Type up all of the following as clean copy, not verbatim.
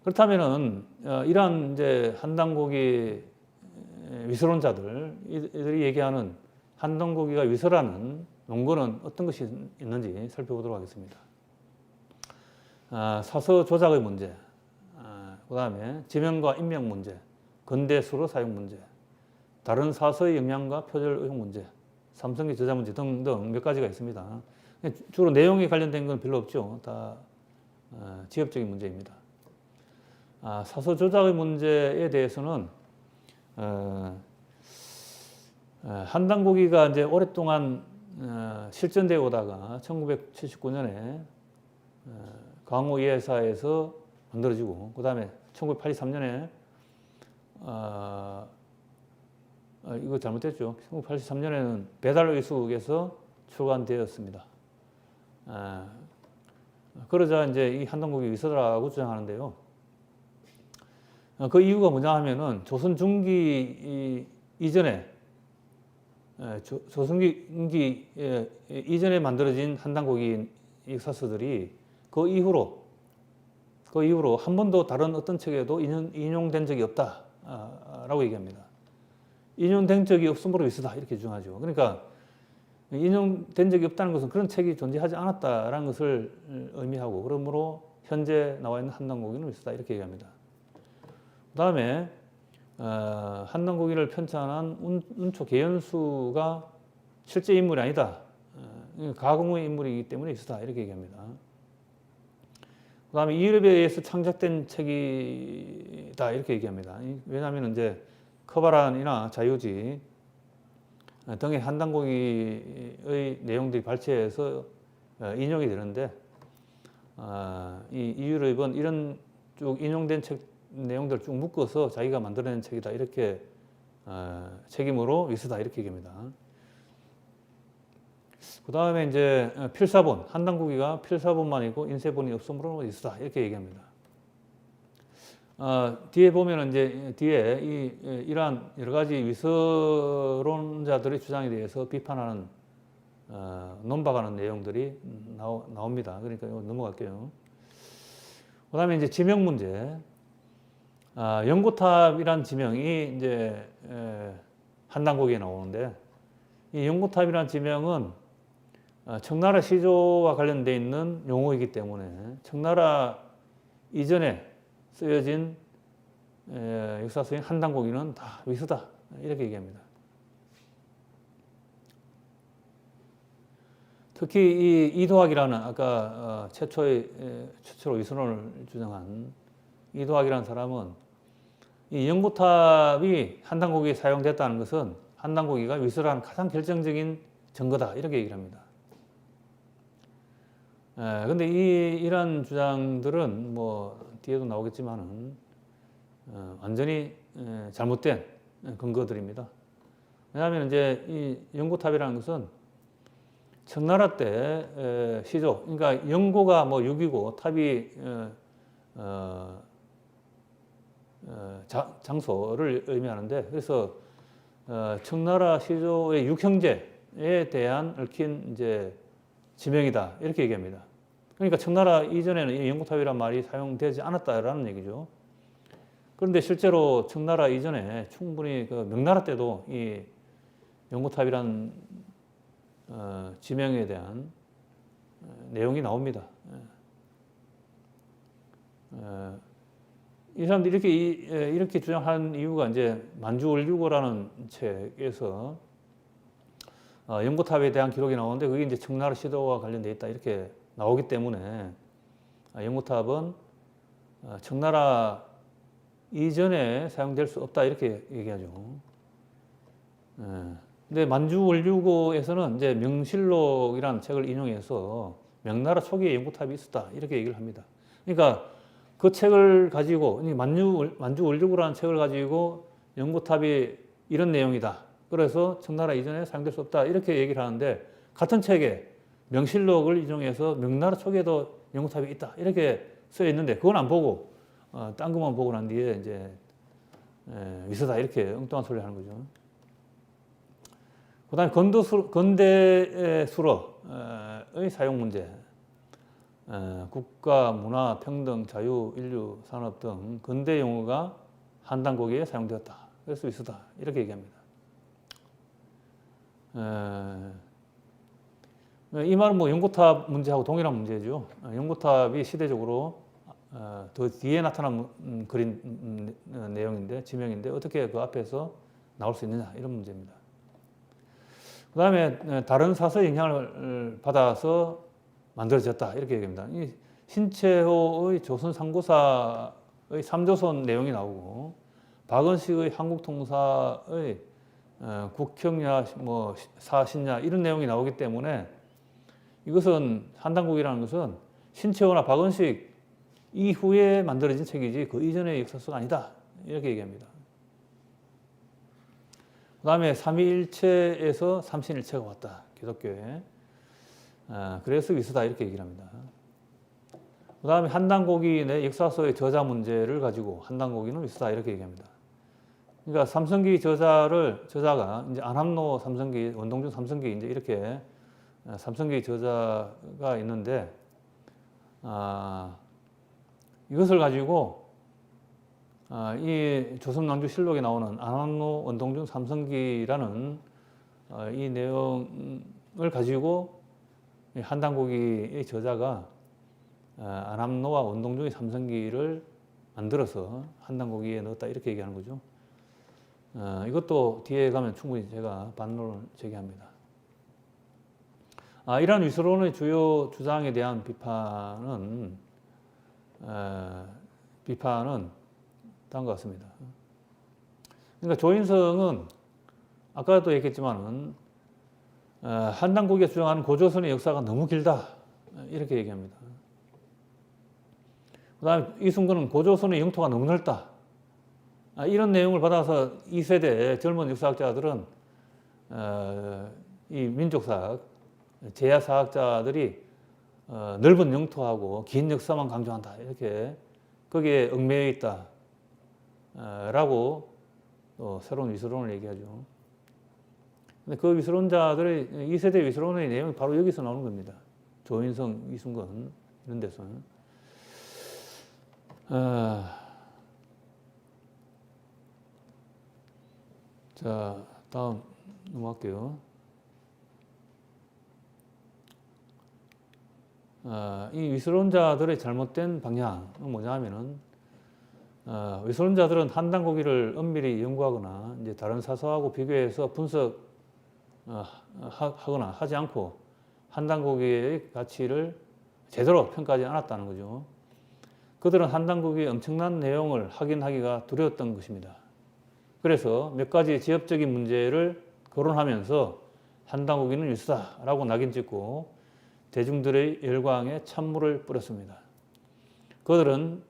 그렇다면은 이러한 이제 한당고기 위설론자들이 얘기하는 한당고기가 위설하는 논거는 어떤 것이 있는지 살펴보도록 하겠습니다. 사서 조작의 문제, 그 다음에 지명과 인명 문제, 근대 수로 사용 문제, 다른 사서의 영향과 표절 의혹 문제, 삼성의 저자 문제 등등 몇 가지가 있습니다. 주로 내용이 관련된 건 별로 없죠. 다 지엽적인 문제입니다. 사서 조작의 문제에 대해서는 한당고기가 이제 오랫동안 실전되어 오다가 1979년에 강호 이해사에서 만들어지고, 그 다음에 1983년에 이거 잘못됐죠. 1983년에는 배달의숙에서 출간되었습니다. 그러자 이제 이 한당고기 위서라고 주장하는데요. 그 이유가 뭐냐 하면은 조선 중기 이전에 조선기 이전에 만들어진 한당고기 역사서들이 그 이후로 한 번도 다른 어떤 책에도 인용된 적이 없다라고 얘기합니다. 인용된 적이 없으므로 위서다 이렇게 주장하죠. 그러니까 인용된 적이 없다는 것은 그런 책이 존재하지 않았다라는 것을 의미하고, 그러므로 현재 나와 있는 한당고기는 위서다 이렇게 얘기합니다. 그 다음에 한당고기를 편찬한 운초 계연수가 실제 인물이 아니다. 가공의 인물이기 때문에 위서다 이렇게 얘기합니다. 그 다음에 이율에 의해서 창작된 책이다 이렇게 얘기합니다. 왜냐하면 이제 커바란이나 자유지 등의 한당고기의 내용들이 발췌해서 인용이 되는데, 이 이율의은 이런 쭉 인용된 책 내용들을 쭉 묶어서 자기가 만들어낸 책이다 이렇게 책임으로 위서다 이렇게 얘기합니다. 그 다음에 이제 필사본, 한당고기가 필사본만이고 인쇄본이 없으므로 위서다 이렇게 얘기합니다. 뒤에 보면 이제 뒤에 이러한 여러 가지 위서론자들의 주장에 대해서 비판하는 논박하는 내용들이 나옵니다. 그러니까 이거 넘어갈게요. 그 다음에 이제 지명 문제. 연고탑이란 지명이 이제 한당고기에 나오는데, 이 연고탑이란 지명은 청나라 시조와 관련되어 있는 용어이기 때문에 청나라 이전에 쓰여진 역사서인 한당고기는 다 위서다 이렇게 얘기합니다. 특히 이 이도학이라는 아까 최초로 위서론을 주장한 이도학이라는 사람은 이 연고탑이 한당고기에 사용됐다는 것은 한당고기가 위서라는 가장 결정적인 증거다 이렇게 얘기를 합니다. 근데 이런 주장들은 뭐 뒤에도 나오겠지만은 완전히 잘못된 근거들입니다. 왜냐하면 이제 이 연고탑이라는 것은 청나라 때 시조, 그러니까 연고가 뭐 6이고 탑이 장소를 의미하는데, 그래서 청나라 시조의 6형제에 대한 얽힌 이제 지명이다 이렇게 얘기합니다. 그러니까 청나라 이전에는 이 연고탑이란 말이 사용되지 않았다라는 얘기죠. 그런데 실제로 청나라 이전에 충분히 그 명나라 때도 이 연고탑이란 지명에 대한 내용이 나옵니다. 이 사람들이 이렇게 주장한 이유가 이제 만주월유고라는 책에서 연고탑에 대한 기록이 나오는데, 그게 이제 청나라 시도와 관련되어 있다 이렇게 나오기 때문에 연고탑은 청나라 이전에 사용될 수 없다 이렇게 얘기하죠. 근데 만주월유고에서는 이제 명실록이라는 책을 인용해서 명나라 초기에 연고탑이 있었다 이렇게 얘기를 합니다. 그러니까 그 책을 가지고, 만주월유고라는 책을 가지고 연고탑이 이런 내용이다, 그래서 청나라 이전에 사용될 수 없다 이렇게 얘기를 하는데, 같은 책에 명실록을 인용해서 명나라 초기에도 연고탑이 있다 이렇게 쓰여 있는데 그건 안 보고 딴 것만 보고 난 뒤에 이제 위서다 이렇게 엉뚱한 소리 하는 거죠. 그 다음에 건대 수로의 사용 문제. 국가, 문화, 평등, 자유, 인류, 산업 등 근대 용어가 한단고기에 사용되었다. 그럴 수 있었다. 이렇게 얘기합니다. 이 말은 뭐 연고탑 문제하고 동일한 문제죠. 연고탑이 시대적으로 더 뒤에 나타난 그린 내용인데, 지명인데 어떻게 그 앞에서 나올 수 있느냐 이런 문제입니다. 그 다음에 다른 사서의 영향을 받아서 만들어졌다 이렇게 얘기합니다. 이 신채호의 조선 상고사의 3조선 내용이 나오고 박은식의 한국통사의 국형야 뭐 사신야 이런 내용이 나오기 때문에 이것은 한단국이라는 것은 신채호나 박은식 이후에 만들어진 책이지 그 이전의 역사서가 아니다 이렇게 얘기합니다. 그 다음에 삼위일체에서 삼신일체가 왔다 기독교에. 그래서 위서다 이렇게 얘기를 합니다. 그 다음에 한단고기의 역사서의 저자 문제를 가지고 한단고기는 위서다 이렇게 얘기합니다. 그러니까 삼성기 저자가 이제 안함로 삼성기, 원동준 삼성기 이제 이렇게 삼성기 저자가 있는데 이것을 가지고 이 조선왕조실록에 나오는 안함로, 원동준 삼성기라는 이 내용을 가지고 한단고기의 저자가 안함로와 원동준의 삼성기를 만들어서 한단고기에 넣었다 이렇게 얘기하는 거죠. 이것도 뒤에 가면 충분히 제가 반론을 제기합니다. 이러한 위서론의 주요 주장에 대한 비판은 다음과 같습니다. 그러니까 조인성은 아까도 얘기했지만은 한단고기가 주장하는 고조선의 역사가 너무 길다 이렇게 얘기합니다. 그 다음에 이순근은 고조선의 영토가 너무 넓다. 이런 내용을 받아서 2세대 젊은 역사학자들은 이 민족사학, 제야사학자들이 넓은 영토하고 긴 역사만 강조한다. 이렇게 거기에 얽매여 있다. 라고 또 새로운 위서론을 얘기하죠. 근데 그 위서론자들의 2세대 위서론의 내용이 바로 여기서 나오는 겁니다. 조인성, 이순근 이런 데서는. 자, 다음 넘어갈게요. 이 위서론자들의 잘못된 방향은 뭐냐 하면은 위서론자들은 한단고기를 엄밀히 연구하거나 이제 다른 사서하고 비교해서 분석 하거나 하지 않고 한단고기의 가치를 제대로 평가하지 않았다는 거죠. 그들은 한단고기의 엄청난 내용을 확인하기가 두려웠던 것입니다. 그래서 몇 가지 지엽적인 문제를 거론하면서 한단고기는 위서다라고 낙인 찍고 대중들의 열광에 찬물을 뿌렸습니다. 그들은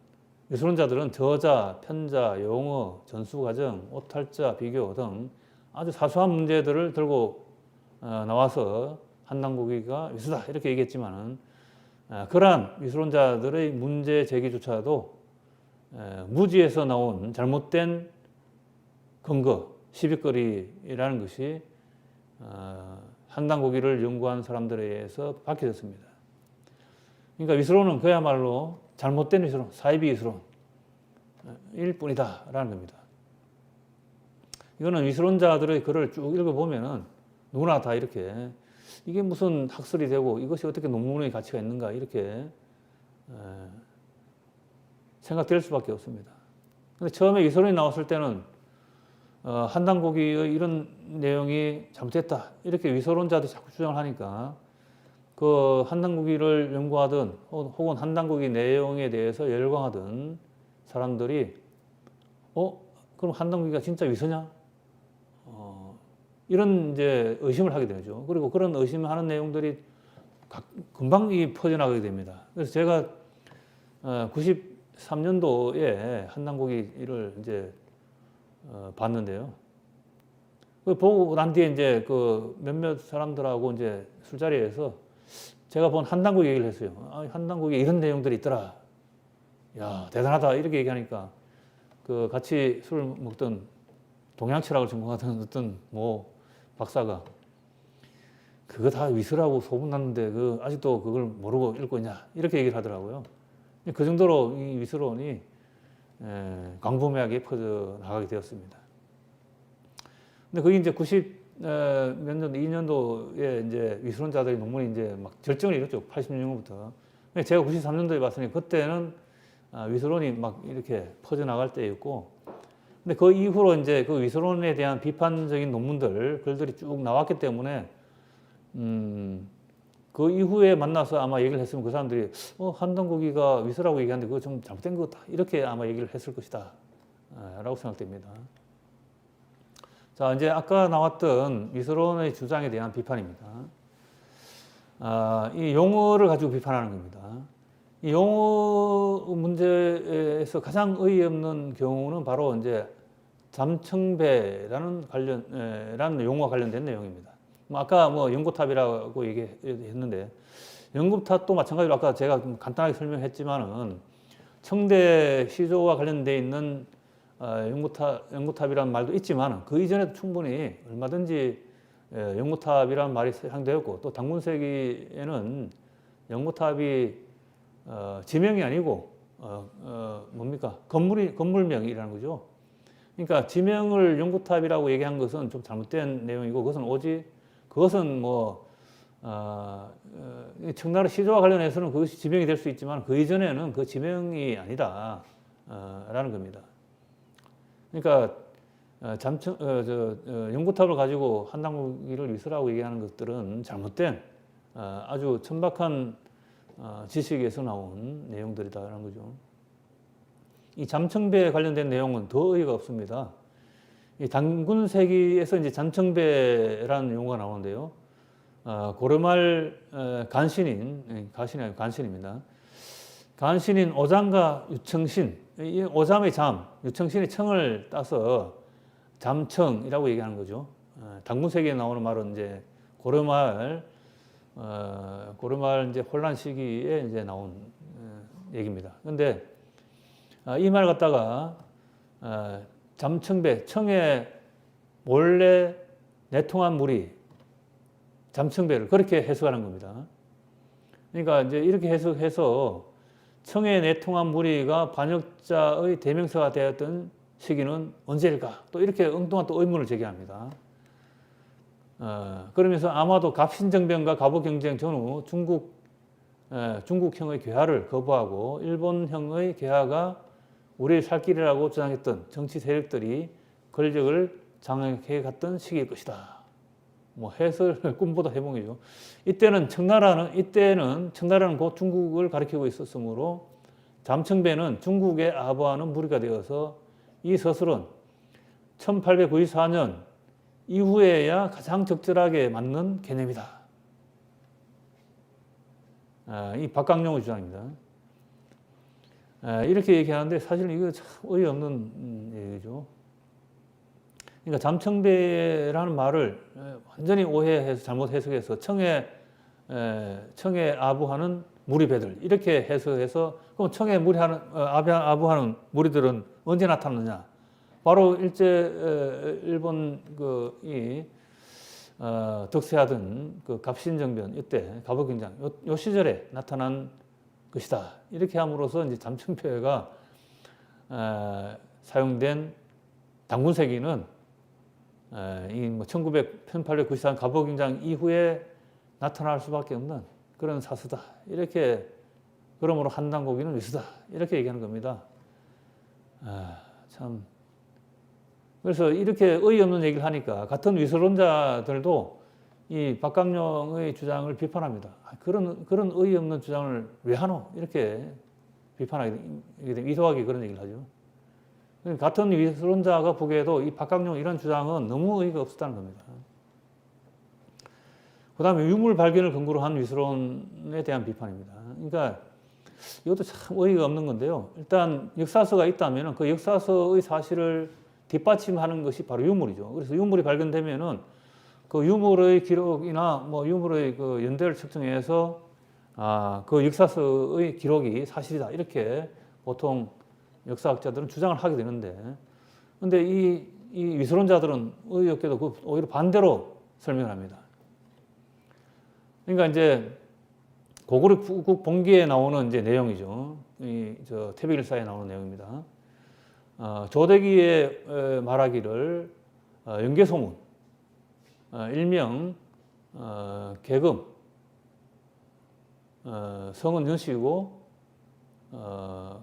위서론자들은 저자, 편자, 용어, 전수과정, 오탈자, 비교 등 아주 사소한 문제들을 들고 나와서 한단고기가 위서다 이렇게 얘기했지만은 그러한 위서론자들의 문제 제기조차도 무지에서 나온 잘못된 근거, 시비거리라는 것이 한단고기를 연구한 사람들에 의해서 밝혀졌습니다. 그러니까 위서론은 그야말로 잘못된 위서론, 사이비 위서론일 뿐이다라는 겁니다. 이거는 위서론자들의 글을 쭉 읽어보면은 누구나 다 이렇게 이게 무슨 학설이 되고 이것이 어떻게 논문의 가치가 있는가 이렇게 생각될 수밖에 없습니다. 근데 처음에 위서론이 나왔을 때는 한단고기의 이런 내용이 잘못됐다 이렇게 위서론자들이 자꾸 주장을 하니까 그 한단고기를 연구하던 혹은 한단고기 내용에 대해서 열광하던 사람들이 그럼 한단고기가 진짜 위서냐? 이런 이제 의심을 하게 되죠. 그리고 그런 의심을 하는 내용들이 금방 퍼져나가게 됩니다. 그래서 제가 93년도에 한단고기를 이제 봤는데요. 보고 난 뒤에 이제 그 몇몇 사람들하고 이제 술자리에서 제가 본 한단고기 얘기를 했어요. 한단고기에 이런 내용들이 있더라. 야, 대단하다. 이렇게 얘기하니까 그 같이 술 먹던 동양철학을 전공하던 어떤 뭐 박사가 그거 다 위서라고 소문났는데 그 아직도 그걸 모르고 읽고 있냐 이렇게 얘기를 하더라고요. 그 정도로 이 위서론이 광범위하게 퍼져 나가게 되었습니다. 근데 그게 이제 90몇 년도, 2년도에 이제 위서론자들의 논문이 이제 막 절정을 이뤘죠. 86년부터. 제가 93년도에 봤으니 그때는 위서론이 막 이렇게 퍼져 나갈 때였고, 근데 그 이후로 이제 그 위서론에 대한 비판적인 논문들, 글들이 쭉 나왔기 때문에, 그 이후에 만나서 아마 얘기를 했으면 그 사람들이, 한동국이가 위서라고 얘기하는데 그거 좀 잘못된 것 같다. 이렇게 아마 얘기를 했을 것이다. 라고 생각됩니다. 자, 이제 아까 나왔던 위서론의 주장에 대한 비판입니다. 이 용어를 가지고 비판하는 겁니다. 이 용어 문제에서 가장 어이없는 경우는 바로 이제 잠청배라는 라는 용어와 관련된 내용입니다. 아까 뭐 연고탑이라고 얘기했는데, 연고탑도 마찬가지로 아까 제가 간단하게 설명했지만은 청대 시조와 관련되어 있는 연고탑이라는 말도 있지만 그 이전에도 충분히 얼마든지 연고탑이라는 말이 사용되었고, 또 당군세기에는 연고탑이 지명이 아니고 뭡니까? 건물명이라는 거죠. 그러니까 지명을 연고탑이라고 얘기한 것은 좀 잘못된 내용이고, 그것은 뭐 청나라 시조와 관련해서는 그것이 지명이 될 수 있지만 그 이전에는 그 지명이 아니다 라는 겁니다. 그러니까 연고탑을 가지고 한당무기를 위서라고 얘기하는 것들은 잘못된 아주 천박한 지식에서 나온 내용들이다라는 거죠. 이 잠청배에 관련된 내용은 더 어이가 없습니다. 이 당군세기에서 이제 잠청배라는 용어가 나오는데요. 고려말 간신입니다. 간신인 오장과 유청신, 이 오잠의 잠, 유청신의 청을 따서 잠청이라고 얘기하는 거죠. 당군세기에 나오는 말은 이제 고려말 이제 혼란 시기에 이제 나온 얘기입니다. 그런데 이 말 갖다가 잠청배, 청에 몰래 내통한 무리, 잠청배를 그렇게 해석하는 겁니다. 그러니까 이제 이렇게 해석해서 청에 내통한 무리가 반역자의 대명사가 되었던 시기는 언제일까? 또 이렇게 엉뚱한 또 의문을 제기합니다. 그러면서 아마도 갑신정변과 갑오경쟁 전후 중국형의 개화를 거부하고 일본형의 개화가 우리의 살 길이라고 주장했던 정치 세력들이 권력을 장악해 갔던 시기일 것이다. 뭐 해설 꿈보다 해몽이죠. 이때는 청나라는 곧 중국을 가리키고 있었으므로 잠청배는 중국에 아부하는 무리가 되어서 이 서술은 1894년 이후에야 가장 적절하게 맞는 개념이다. 이 박강룡의 주장입니다. 이렇게 얘기하는데 사실 이거 참 어이없는 얘기죠. 그러니까 잠청배라는 말을 완전히 오해해서 잘못 해석해서 청에 아부하는 무리배들 이렇게 해석해서 그럼 청에 아부하는 무리들은 언제 나타났느냐? 바로 일본 득세하던 그 갑신정변 이때 갑오경쟁 요 시절에 나타난 것이다. 이렇게 함으로써 이제 잠청배가 사용된 당군세기는 이 1893 갑오경쟁 이후에 나타날 수밖에 없는 그런 사수다. 이렇게 그러므로 한당고기는 위수다. 이렇게 얘기하는 겁니다. 참. 그래서 이렇게 어이없는 얘기를 하니까 같은 위서론자들도 이 박강룡의 주장을 비판합니다. 그런 어이없는 주장을 왜 하노? 이렇게 비판하게 되면 이도하게 그런 얘기를 하죠. 같은 위서론자가 보기에도 이 박강룡 이런 주장은 너무 어이가 없었다는 겁니다. 그 다음에 유물 발견을 근거로 한 위서론에 대한 비판입니다. 그러니까 이것도 참 어이가 없는 건데요. 일단 역사서가 있다면 그 역사서의 사실을 뒷받침하는 것이 바로 유물이죠. 그래서 유물이 발견되면은 그 유물의 기록이나 뭐 유물의 그 연대를 측정해서 그 역사서의 기록이 사실이다. 이렇게 보통 역사학자들은 주장을 하게 되는데, 근데 이 위서론자들은 어이없게도 오히려 반대로 설명을 합니다. 그러니까 이제 고구려국 본기에 나오는 이제 내용이죠. 저 태백일사에 나오는 내용입니다. 조대기의 말하기를 연개소문, 일명 계금, 성은 연씨이고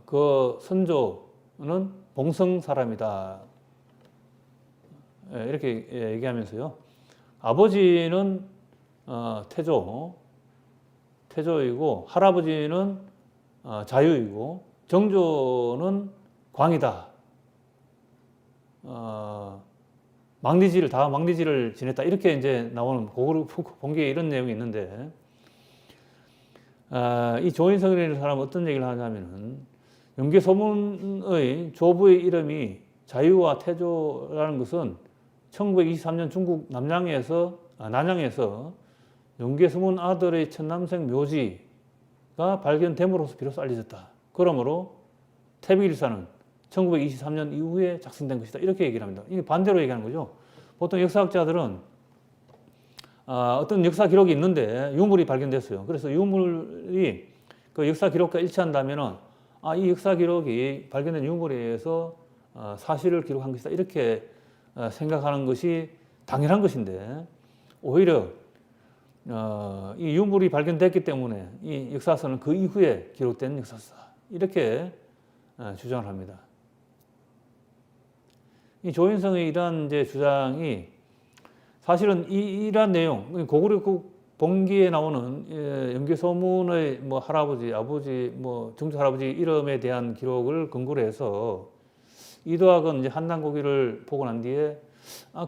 그 선조는 봉성 사람이다. 이렇게 얘기하면서요. 아버지는 태조이고 할아버지는 자유이고 정조는 광이다. 막리지를 지냈다. 이렇게 이제 나오는 고구려 본기에 이런 내용이 있는데, 이 조인성이라는 사람은 어떤 얘기를 하냐면은, 연개소문의 조부의 이름이 자유와 태조라는 것은 1923년 중국 난양에서 연개소문 아들의 천남생 묘지가 발견됨으로써 비로소 알려졌다. 그러므로 태백일사는 1923년 이후에 작성된 것이다. 이렇게 얘기를 합니다. 이게 반대로 얘기하는 거죠. 보통 역사학자들은 어떤 역사 기록이 있는데 유물이 발견됐어요. 그래서 유물이 그 역사 기록과 일치한다면은 이 역사 기록이 발견된 유물에 의해서 사실을 기록한 것이다. 이렇게 생각하는 것이 당연한 것인데, 오히려 이 유물이 발견됐기 때문에 이 역사서는 그 이후에 기록된 역사서다. 이렇게 주장을 합니다. 이 조인성의 이러한 이제 주장이 사실은 이러한 내용, 고구려국 본기에 나오는 연개소문의 뭐 할아버지, 아버지, 뭐 정조 할아버지 이름에 대한 기록을 근거로 해서 이도학은 이제 한단고기를 보고 난 뒤에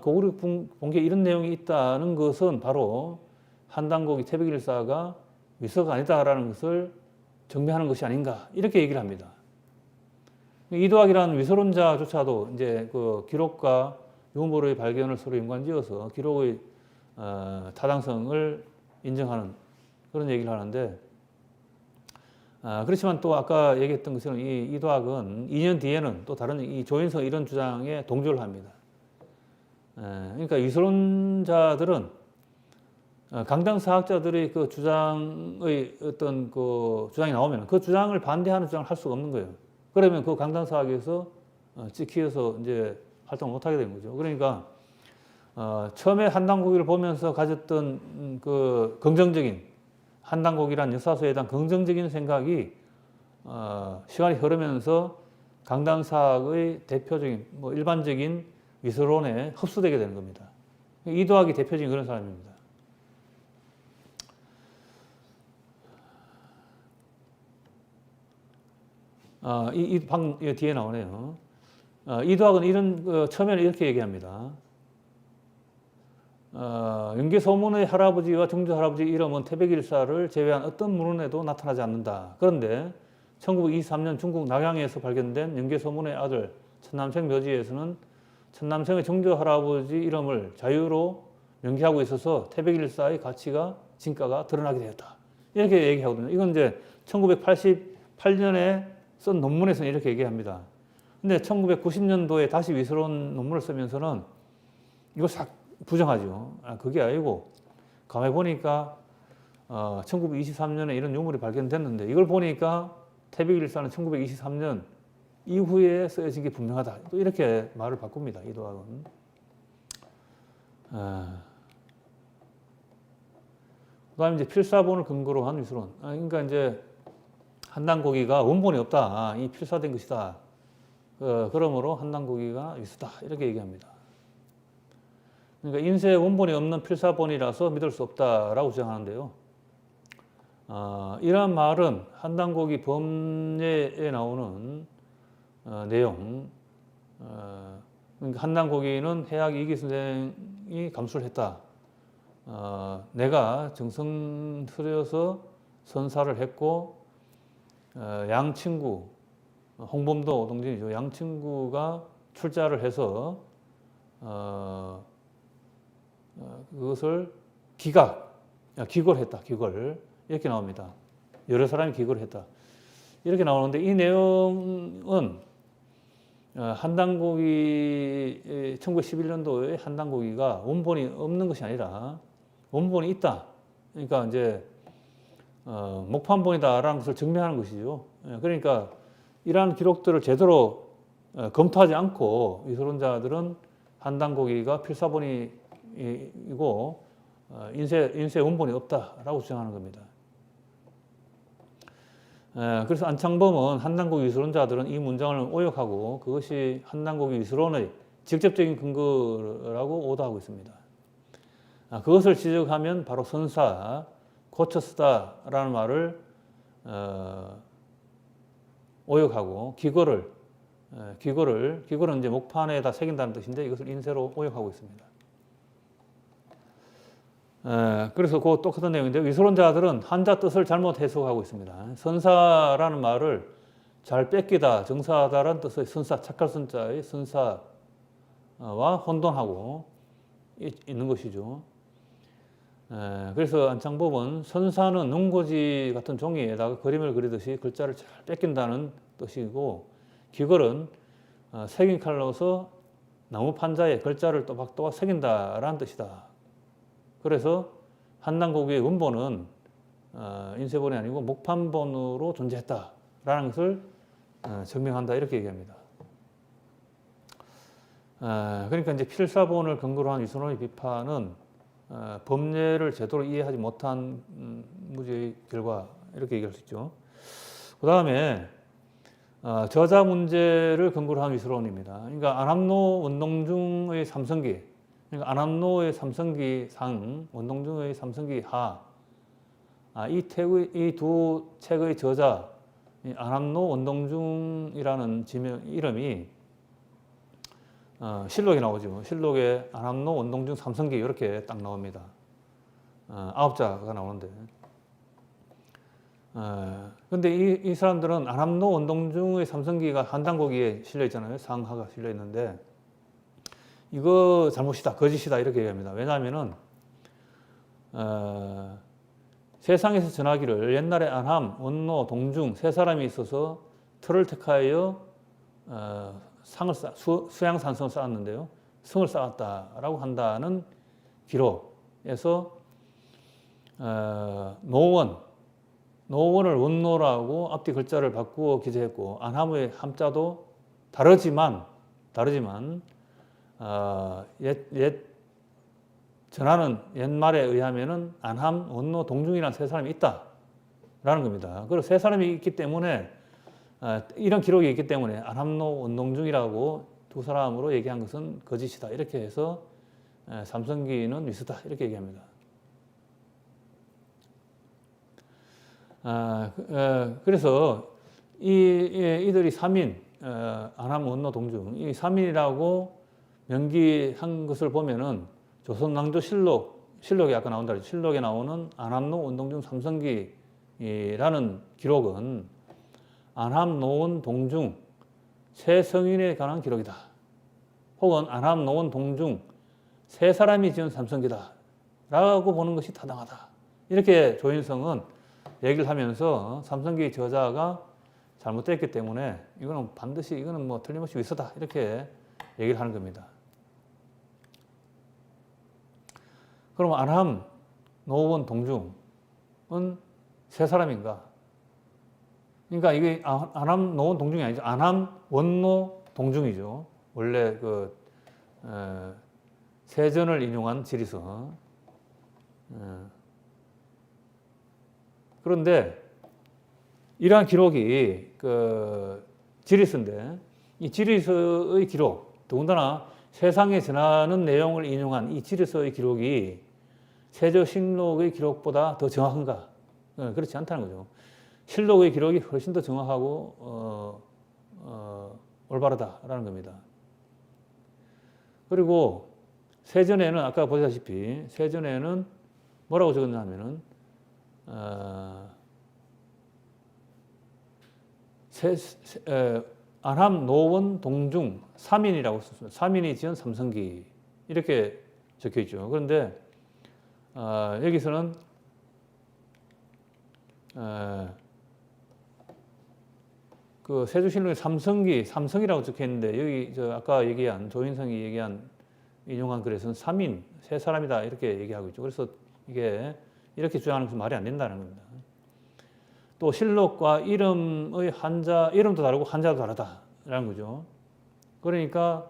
고구려 본기에 이런 내용이 있다는 것은 바로 한단고기 태백일사가 위서가 아니다라는 것을 증명하는 것이 아닌가, 이렇게 얘기를 합니다. 이도학이라는 위서론자조차도 이제 그 기록과 유물의 발견을 서로 연관지어서 기록의 타당성을 인정하는 그런 얘기를 하는데, 그렇지만 또 아까 얘기했던 것처럼 이 이도학은 2년 뒤에는 또 다른 이 조인성 이런 주장에 동조를 합니다. 그러니까 위서론자들은 강당사학자들의 그 주장의 어떤 그 주장이 나오면 그 주장을 반대하는 주장을 할 수가 없는 거예요. 그러면 그 강당사학에서 찍혀서 이제 활동을 못하게 된 거죠. 그러니까 처음에 한단고기를 보면서 가졌던 그 긍정적인 한단고기란 역사서에 대한 긍정적인 생각이 시간이 흐르면서 강당사학의 대표적인 뭐 일반적인 위서론에 흡수되게 되는 겁니다. 이도학이 대표적인 그런 사람입니다. 방 뒤에 나오네요. 이도학은 이런 처음에는 이렇게 얘기합니다. 연개소문의 할아버지와 정조 할아버지 이름은 태백일사를 제외한 어떤 문헌에도 나타나지 않는다. 그런데 1923년 중국 낙양에서 발견된 연개소문의 아들 천남생 묘지에서는 천남생의 정조 할아버지 이름을 자유로 명기하고 있어서 태백일사의 가치가 진가가 드러나게 되었다. 이렇게 얘기하거든요. 이건 이제 1988년에 쓴 논문에서는 이렇게 얘기합니다. 근데 1990년도에 다시 위서론 논문을 쓰면서는 이거 싹 부정하죠. 그게 아니고 가만히 보니까 1923년에 이런 유물이 발견됐는데 이걸 보니까 태백일사는 1923년 이후에 쓰여진 게 분명하다. 또 이렇게 말을 바꿉니다. 이도학은. 그다음에 이제 필사본을 근거로 한 위서론. 그러니까 이제 한단고기가 원본이 없다. 이 필사된 것이다. 그러므로 한단고기가 위서다. 이렇게 얘기합니다. 그러니까 인쇄 원본이 없는 필사본이라서 믿을 수 없다라고 주장하는데요. 이러한 말은 한단고기 범례에 나오는 내용, 그러니까 한단고기는 해학 이기 선생이 감수를 했다. 내가 정성 들여서 선사를 했고 양친구, 홍범도 오동진이죠. 양친구가 출자를 해서 그것을 기골했다. 기골. 이렇게 나옵니다. 여러 사람이 기골을 했다. 이렇게 나오는데 이 내용은 한단고기 1911년도에 한단고기가 원본이 없는 것이 아니라 원본이 있다. 그러니까 이제 목판본이다라는 것을 증명하는 것이죠. 그러니까 이러한 기록들을 제대로 검토하지 않고 이소론자들은 한단고기가 필사본이고 인쇄 원본이 없다라고 주장하는 겁니다. 그래서 안창범은 한단고기 이소론자들은 이 문장을 오역하고 그것이 한단고기 이소론의 직접적인 근거라고 오도하고 있습니다. 그것을 지적하면 바로 선사, 고쳐 쓰다라는 말을 오역하고 기고를 이제 목판에다 새긴다는 뜻인데 이것을 인쇄로 오역하고 있습니다. 그래서 그 똑같은 내용인데 위소론자들은 한자 뜻을 잘못 해석하고 있습니다. 선사라는 말을 잘 뺏기다, 정사하다라는 뜻의 선사, 착할 선자의 선사와 혼돈하고 있는 것이죠. 그래서 안창범은 선사는 능고지 같은 종이에다가 그림을 그리듯이 글자를 잘 뺏긴다는 뜻이고 기걸은 새긴 칼로서 나무 판자에 글자를 또박또박 새긴다라는 뜻이다. 그래서 한단고기의 원본은 인쇄본이 아니고 목판본으로 존재했다라는 것을 증명한다 이렇게 얘기합니다. 그러니까 이제 필사본을 근거로 한 위소론의 비판은 법례를 제대로 이해하지 못한 무죄의 결과 이렇게 얘기할 수 있죠. 그 다음에 저자 문제를 근거로 한 위소론입니다. 그러니까 안함노 원동중의 삼성기, 그러니까 안함노의 삼성기 상, 원동중의 삼성기 하, 이 두 책의 저자 안함노 원동중이라는 이름이 실록에 나오죠. 실록에 안함노 원동중 삼성기 이렇게 딱 나옵니다. 9자가 나오는데. 근데 이 사람들은 안함노 원동중의 삼성기가 한단고기에 실려 있잖아요. 상하가 실려 있는데 이거 잘못이다, 거짓이다 이렇게 얘기합니다. 왜냐하면은 세상에서 전하기를 옛날에 안함, 원노, 동중 세 사람이 있어서 틀을 택하여 수양산성을 쌓았는데요. 성을 쌓았다라고 한다는 기록에서 노원을 원노라고 앞뒤 글자를 바꾸어 기재했고 안함의 함자도 다르지만 전하는 옛말에 의하면은 안함, 원노, 동중이라는 세 사람이 있다라는 겁니다. 그리고 세 사람이 있기 때문에 이런 기록이 있기 때문에 안함노, 원동중이라고 두 사람으로 얘기한 것은 거짓이다 이렇게 해서 삼성기는 위수다 이렇게 얘기합니다. 그래서 이들이 3인 안함, 원노, 동중 이 3인이라고 명기한 것을 보면은 조선왕조실록에 아까 나온다 그랬죠. 실록에 나오는 안함노, 원동중, 삼성기라는 기록은 안함, 노원, 동중 세 성인에 관한 기록이다. 혹은 안함, 노원, 동중 세 사람이 지은 삼성기다 라고 보는 것이 타당하다. 이렇게 조인성은 얘기를 하면서 삼성기 저자가 잘못됐기 때문에 이거는 반드시 이거는 뭐 틀림없이 위서다 이렇게 얘기를 하는 겁니다. 그럼 안함, 노원, 동중은 세 사람인가? 그러니까 이게 안함, 노원, 동중이 아니죠. 안함, 원노, 동중이죠. 원래 그 세전을 인용한 지리서. 그런데 이러한 기록이 그 지리서인데 이 지리서의 기록, 더군다나 세상에 전하는 내용을 인용한 이 지리서의 기록이 세조실록의 기록보다 더 정확한가? 그렇지 않다는 거죠. 실록의 기록이 훨씬 더 정확하고 올바르다라는 겁니다. 그리고 세전에는 아까 보시다시피 세전에는 뭐라고 적었냐면은 안함, 노원, 동중 3인이라고 썼습니다. 3인이 지은 삼성기 이렇게 적혀 있죠. 그런데 여기서는 그 세조실록의 삼성이라고 적혀 있는데 여기 아까 얘기한 조인성이 얘기한 인용한 글에서는 3인 세 사람이다 이렇게 얘기하고 있죠. 그래서 이게 이렇게 주장하는 것은 말이 안 된다는 겁니다. 또 실록과 이름의 한자, 이름도 다르고 한자도 다르다라는 거죠. 그러니까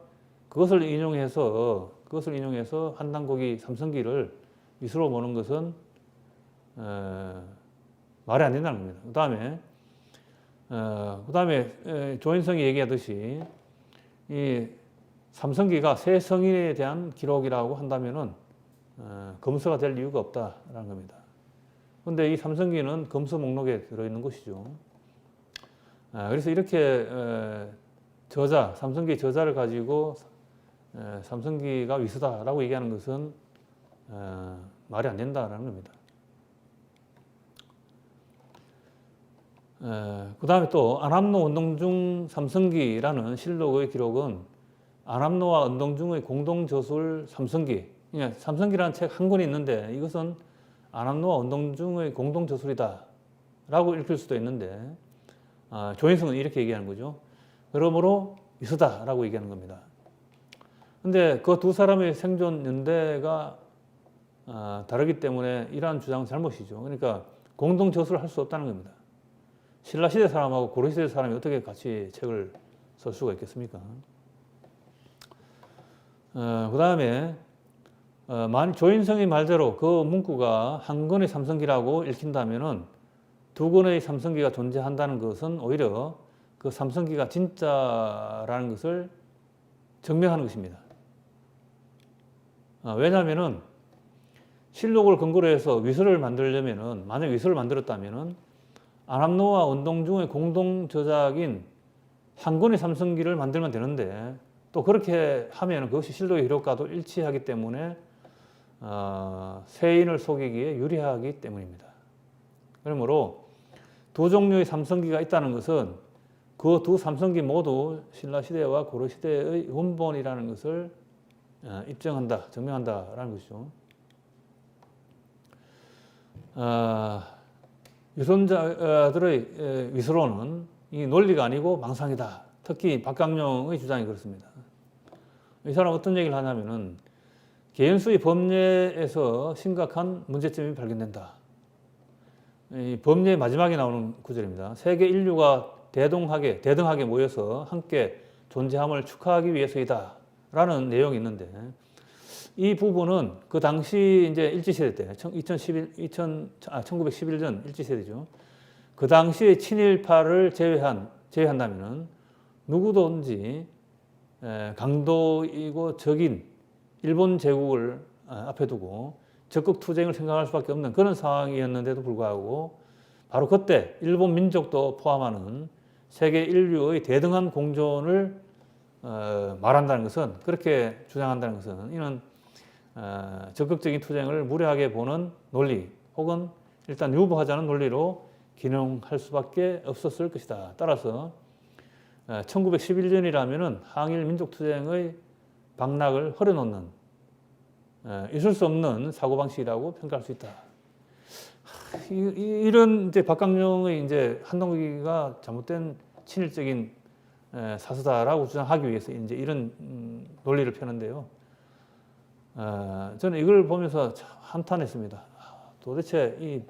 그것을 인용해서 한단고기 삼성기를 위수로 보는 것은 말이 안 된다는 겁니다. 그 다음에 조인성이 얘기하듯이 이 삼성기가 새 성인에 대한 기록이라고 한다면은 검서가 될 이유가 없다라는 겁니다. 그런데 이 삼성기는 검서 목록에 들어있는 것이죠. 그래서 이렇게 삼성기 저자를 가지고 삼성기가 위수다라고 얘기하는 것은 말이 안 된다라는 겁니다. 그 다음에 또 안암로 원동중 삼성기라는 실록의 기록은 안암로와 원동중의 공동저술 삼성기, 그러니까 삼성기라는 책 한 권이 있는데 이것은 안암로와 원동중의 공동저술이다 라고 읽힐 수도 있는데 조인성은 이렇게 얘기하는 거죠. 그러므로 위수다라고 얘기하는 겁니다. 근데 그 두 사람의 생존 연대가 다르기 때문에 이러한 주장은 잘못이죠. 그러니까 공동저술을 할 수 없다는 겁니다. 신라시대 사람하고 고려시대 사람이 어떻게 같이 책을 쓸 수가 있겠습니까? 그 다음에 조인성의 말대로 그 문구가 한 권의 삼성기라고 읽힌다면은 두 권의 삼성기가 존재한다는 것은 오히려 그 삼성기가 진짜라는 것을 증명하는 것입니다. 왜냐하면은 실록을 근거로 해서 위서를 만들려면은, 만약 위서를 만들었다면은 안암로와 원동중의 공동 저작인 한 권의 삼성기를 만들면 되는데 또 그렇게 하면 그것이 실록의 기록과도 일치하기 때문에 세인을 속이기에 유리하기 때문입니다. 그러므로 두 종류의 삼성기가 있다는 것은 그 두 삼성기 모두 신라시대와 고려시대의 원본이라는 것을 입증한다, 증명한다라는 것이죠. 유선자들의 위서로는 이 논리가 아니고 망상이다. 특히 박강령의 주장이 그렇습니다. 이 사람 어떤 얘기를 하냐면은 개연수의 법례에서 심각한 문제점이 발견된다. 이 법례의 마지막에 나오는 구절입니다. 세계 인류가 대등하게 모여서 함께 존재함을 축하하기 위해서이다. 라는 내용이 있는데 이 부분은 그 당시 이제 일제시대 때 1911년 일제시대죠. 그 당시의 친일파를 제외한다면은 누구든지 강도이고 적인 일본 제국을 앞에 두고 적극 투쟁을 생각할 수밖에 없는 그런 상황이었는데도 불구하고 바로 그때 일본 민족도 포함하는 세계 인류의 대등한 공존을 말한다는 것은, 그렇게 주장한다는 것은 이는 적극적인 투쟁을 무례하게 보는 논리 혹은 일단 유보하자는 논리로 기능할 수밖에 없었을 것이다. 따라서 1911년이라면 항일 민족투쟁의 방락을 허려놓는 있을 수 없는 사고방식이라고 평가할 수 있다. 이런 이제 박강령의 이제 한동기가 잘못된 친일적인 사수다라고 주장하기 위해서 이제 이런 논리를 펴는데요. 저는 이걸 보면서 참 한탄했습니다. 도대체 이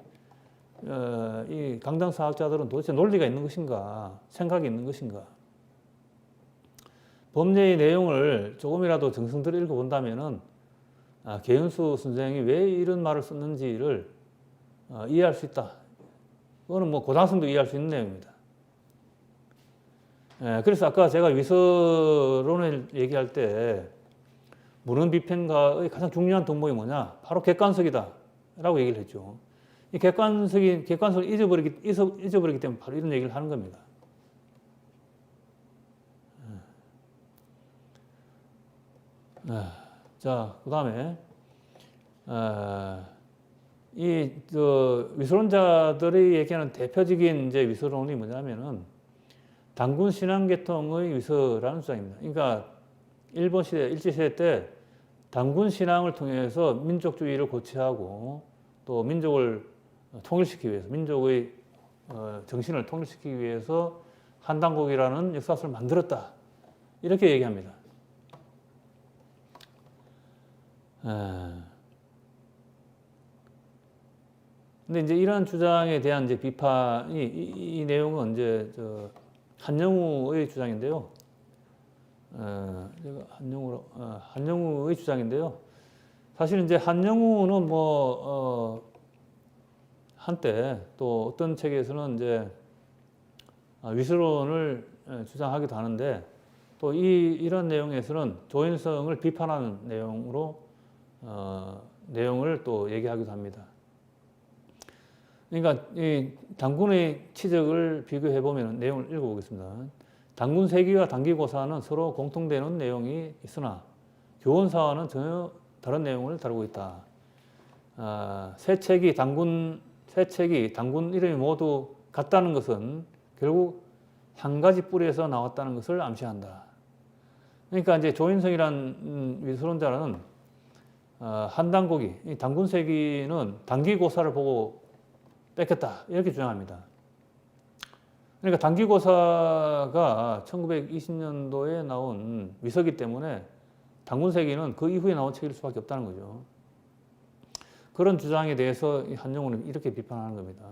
강당사학자들은 도대체 논리가 있는 것인가, 생각이 있는 것인가? 법례의 내용을 조금이라도 정성들여 읽어본다면은 개연수 선생이 왜 이런 말을 썼는지를 이해할 수 있다. 그거는 뭐 고등학생도 이해할 수 있는 내용입니다. 그래서 아까 제가 위서론을 얘기할 때 문헌비평가의 가장 중요한 덕목이 뭐냐? 바로 객관성이다 라고 얘기를 했죠. 이 객관성을 잊어버리기 때문에 바로 이런 얘기를 하는 겁니다. 자, 그 다음에 위서론자들이 얘기하는 대표적인 이제 위서론이 뭐냐면은 단군 신앙 계통의 위서라는 주장입니다. 그러니까 일본 시대, 일제시대 때 단군 신앙을 통해서 민족주의를 고취하고 또 민족을 통일시키기 위해서, 민족의 정신을 통일시키기 위해서 한단국이라는 역사서를 만들었다. 이렇게 얘기합니다. 근데 이제 이런 주장에 대한 이제 비판이 이 내용은 이제 한영우의 주장인데요. 제가 한영우의 주장인데요. 사실 이제 한영우는 한때 또 어떤 책에서는 이제 위수론을 주장하기도 하는데 또 이런 내용에서는 조인성을 비판하는 내용을 또 얘기하기도 합니다. 그러니까 이 단군의 치적을 비교해 보면 내용을 읽어보겠습니다. 단군 세기와 단기고사는 서로 공통되는 내용이 있으나 교원사와는 전혀 다른 내용을 다루고 있다. 세 책이 단군 이름이 모두 같다는 것은 결국 한 가지 뿌리에서 나왔다는 것을 암시한다. 그러니까 이제 조인성이란 위수론자는 한단고기, 이 단군세기는 단기고사를 보고 뺏겼다 이렇게 주장합니다. 그러니까 단기고사가 1920년도에 나온 위서기 때문에 단군세기는 그 이후에 나온 책일 수밖에 없다는 거죠. 그런 주장에 대해서 한영우는 이렇게 비판하는 겁니다.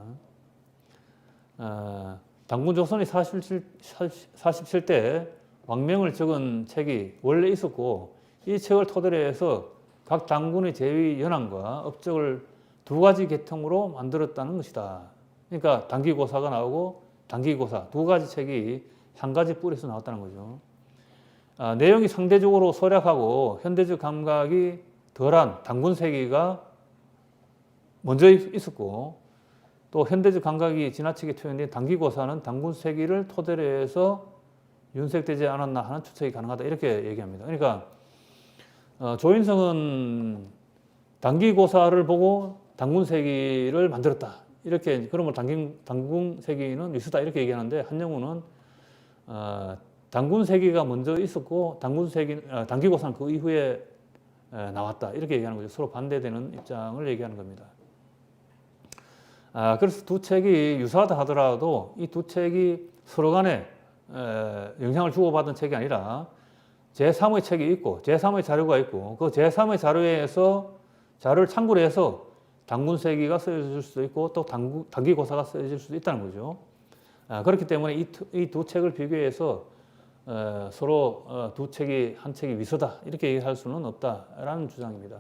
단군조선이 47대 왕명을 적은 책이 원래 있었고 이 책을 토대로 해서 각 단군의 제위 연함과 업적을 두 가지 계통으로 만들었다는 것이다. 그러니까 단기고사가 나오고 단기고사 두 가지 책이 한 가지 뿌리에서 나왔다는 거죠. 내용이 상대적으로 소략하고 현대적 감각이 덜한 단군세기가 먼저 있었고 또 현대적 감각이 지나치게 표현된 단기고사는 단군세기를 토대로 해서 윤색되지 않았나 하는 추측이 가능하다 이렇게 얘기합니다. 그러니까 조인성은 단기고사를 보고 단군세기를 만들었다 이렇게 그러면 단군세기는 위수다 이렇게 얘기하는데 한영우는 단군세기가 먼저 있었고 단기고사는 그 이후에 나왔다 이렇게 얘기하는 거죠. 서로 반대되는 입장을 얘기하는 겁니다. 그래서 두 책이 유사하다 하더라도 이 두 책이 서로 간에 영향을 주고받은 책이 아니라 제3의 책이 있고 제3의 자료가 있고 그 제3의 자료를 참고로 해서 단군세기가 쓰여질 수도 있고 또 단기고사가 쓰여질 수도 있다는 거죠. 그렇기 때문에 이 두 책을 비교해서 서로 두 책이 한 책이 위서다 이렇게 얘기할 수는 없다라는 주장입니다.